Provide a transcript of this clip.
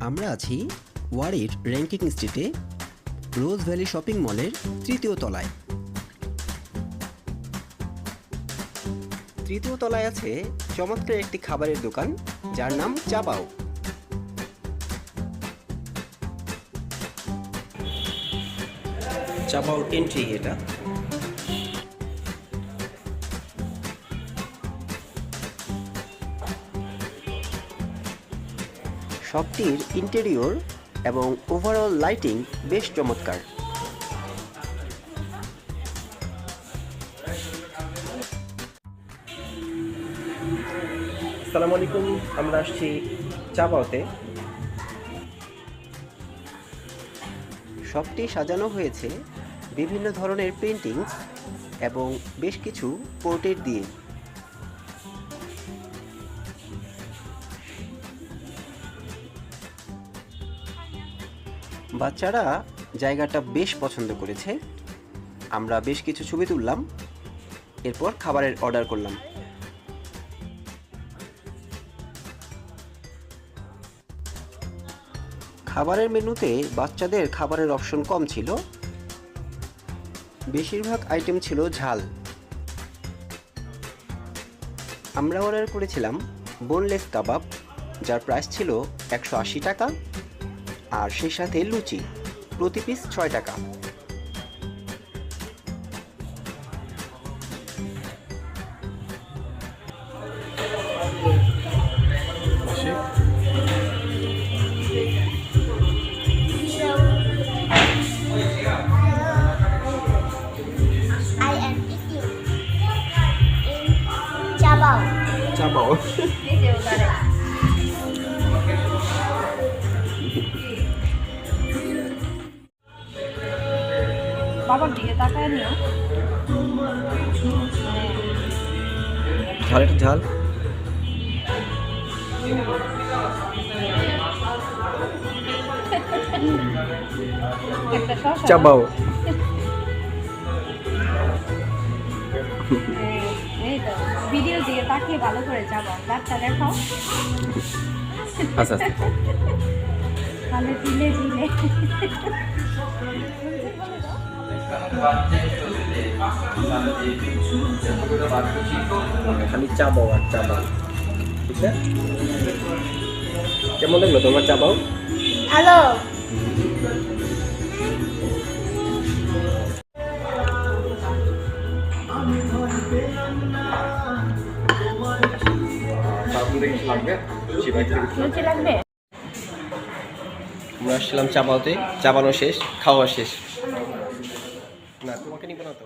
আমরা আছি ওয়ারির র্যাঙ্কিং স্ট্রিটে রোজ ভ্যালি শপিং মলের তৃতীয় তলায়। তৃতীয় তলায় আছে চমৎকার একটি খাবারের দোকান যার নাম চাবাও। চাবাওর এন্ট্রি এটা। শপটির ইন্টেরিয়র এবং ওভারঅল লাইটিং বেশ চমৎকার। আসসালামু আলাইকুম, আমরা আসছি চাবাওতে। শপটি সাজানো হয়েছে বিভিন্ন ধরনের পেইন্টিংস এবং বেশ কিছু পোর্ট্রেট দিয়ে। বাচ্চারা জায়গাটা বেশ পছন্দ করেছে। আমরা বেশ কিছু ছবি তুললাম, এরপর খাবারের অর্ডার করলাম। খাবারের মেনুতে বাচ্চাদের খাবারের অপশন কম ছিল, বেশিরভাগ আইটেম ছিল ঝাল। আমরা অর্ডার করেছিলাম বোনলেস কাবাব, যার প্রাইস ছিল 180 টাকা, আর সেই সাথে লুচি প্রতি পিস 6 টাকা। চাবাও বাবার দিকে তাকায় নিও। ঝাল, একটু ঝাল। একটা শসা চাবাও। এই তো ভিডিও দিকে তাকিয়ে ভালো করে চাবাও। দাঁতটা দেখাও। আচ্ছা তাহলে দিলে দিলে খালি চাবাও আর চাবাও। ঠিক আছে, কেমন লাগলো তোমার চাবাও? হ্যালো লুচি লাগবে? আমরা আসছিলাম চাবাওতে, চাবানো শেষ, খাওয়া শেষ। না, তোমাকে নিব না তো।